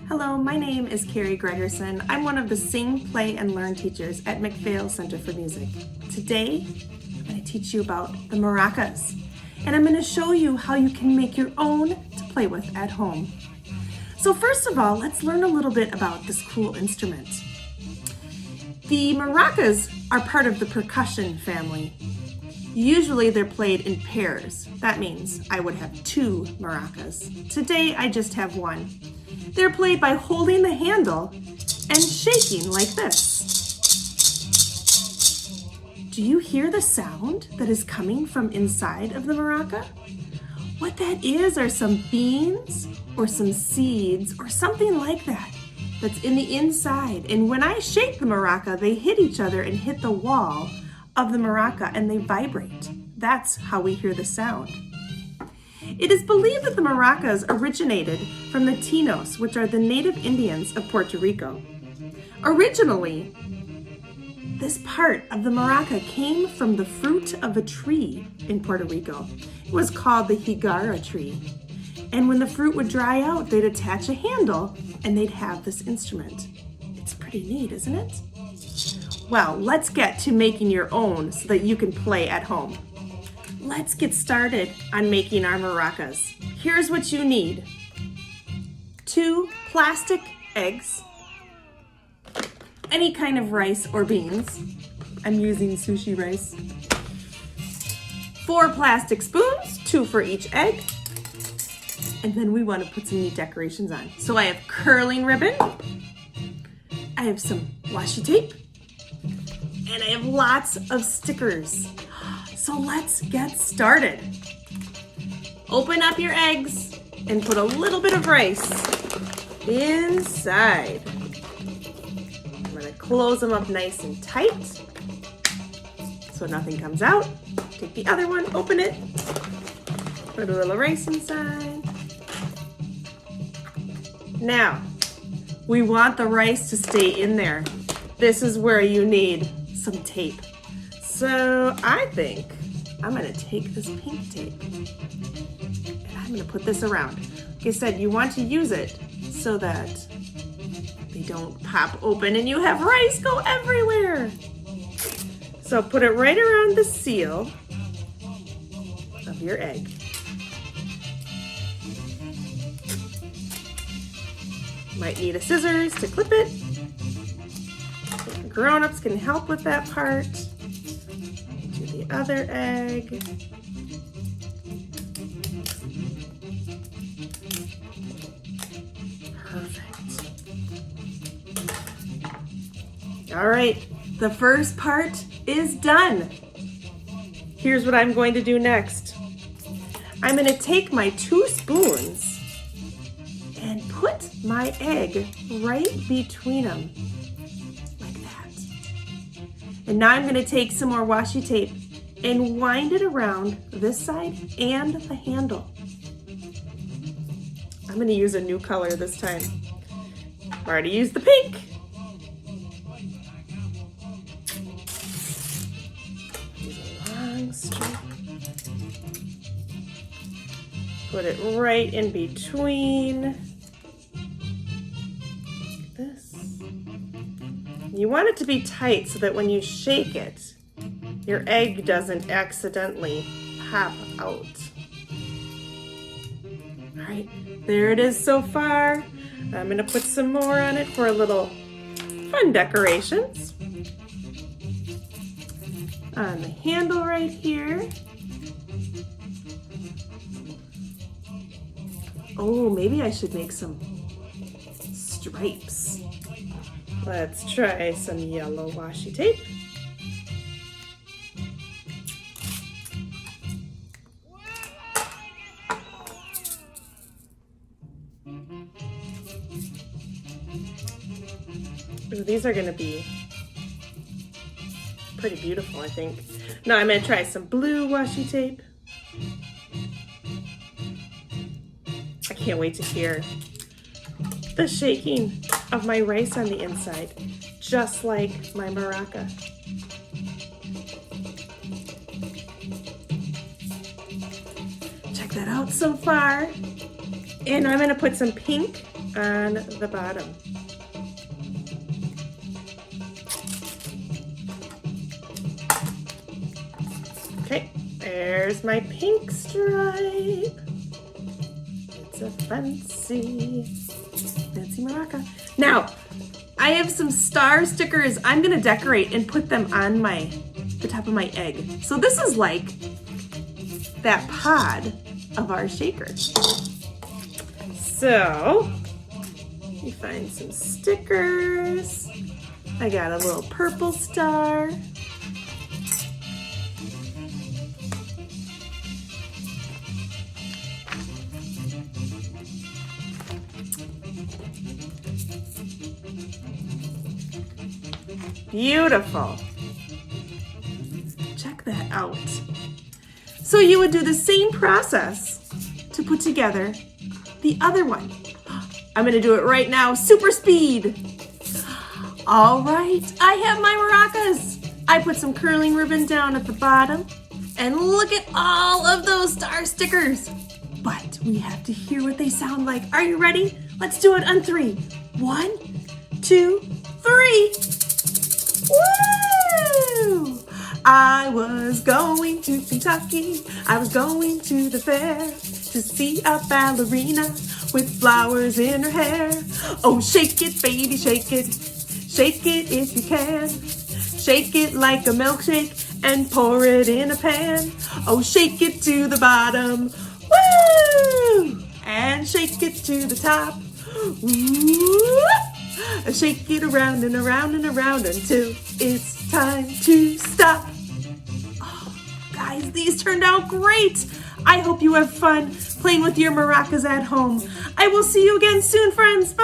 Hello, my name is Carrie Gregerson. I'm one of the Sing, Play, and Learn teachers at McPhail Center for Music. Today, I'm going to teach you about the maracas, and I'm going to show you how you can make your own to play with at home. So first of all, let's learn a little bit about this cool instrument. The maracas are part of the percussion family. Usually they're played in pairs. That means I would have two maracas. Today I just have one. They're played by holding the handle and shaking like this. Do you hear the sound that is coming from inside of the maraca? What that is are some beans or some seeds or something like that that's in the inside. And when I shake the maraca, they hit each other and hit the wall of the maraca and they vibrate. That's how we hear the sound. It is believed that the maracas originated from the Taínos, which are the native Indians of Puerto Rico. Originally, this part of the maraca came from the fruit of a tree in Puerto Rico. It was called the higuera tree. And when the fruit would dry out, they'd attach a handle and they'd have this instrument. It's pretty neat, isn't it? Well, let's get to making your own so that you can play at home. Let's get started on making our maracas. Here's what you need. 2 plastic eggs, any kind of rice or beans. I'm using sushi rice. 4 plastic spoons, 2 for each egg. And then we want to put some neat decorations on. So I have curling ribbon, I have some washi tape, and I have lots of stickers. So let's get started. Open up your eggs and put a little bit of rice inside. I'm gonna close them up nice and tight so nothing comes out. Take the other one, open it, put a little rice inside. Now, we want the rice to stay in there. This is where you need some tape. So I think I'm gonna take this pink tape and I'm gonna put this around. Like I said, you want to use it so that they don't pop open and you have rice go everywhere. So put it right around the seal of your egg. Might need a scissors to clip it. Grown-ups can help with that part. Do the other egg. Perfect. All right, the first part is done. Here's what I'm going to do next. I'm going to take my 2 spoons and put my egg right between them. And now I'm going to take some more washi tape and wind it around this side and the handle. I'm going to use a new color this time. I've already used the pink. Use a long strip. Put it right in between. You want it to be tight so that when you shake it, your egg doesn't accidentally pop out. All right, there it is so far. I'm gonna put some more on it for a little fun decorations. On the handle right here. Oh, maybe I should make some stripes. Let's try some yellow washi tape. Ooh, these are going to be pretty beautiful, I think. Now I'm going to try some blue washi tape. I can't wait to hear the shaking of my rice on the inside, just like my maraca. Check that out so far. And I'm gonna put some pink on the bottom. Okay, there's my pink stripe. It's a fancy maraca. Now, I have some star stickers I'm gonna decorate and put them on the top of my egg. So this is like that pod of our shaker. So, let me find some stickers. I got a little purple star. Beautiful. Check that out. So you would do the same process to put together the other one. I'm gonna do it right now, super speed. All right, I have my maracas. I put some curling ribbon down at the bottom, and look at all of those star stickers. But we have to hear what they sound like. Are you ready? Let's do it on 3. 1, 2, 3. Woo! I was going to Kentucky. I was going to the fair to see a ballerina with flowers in her hair. Oh, shake it, baby, shake it. Shake it if you can. Shake it like a milkshake and pour it in a pan. Oh, shake it to the bottom. Woo! And shake it to the top. Woo! Shake it around and around and around until it's time to stop. Oh, guys, these turned out great. I hope you have fun playing with your maracas at home. I will see you again soon, friends. Bye.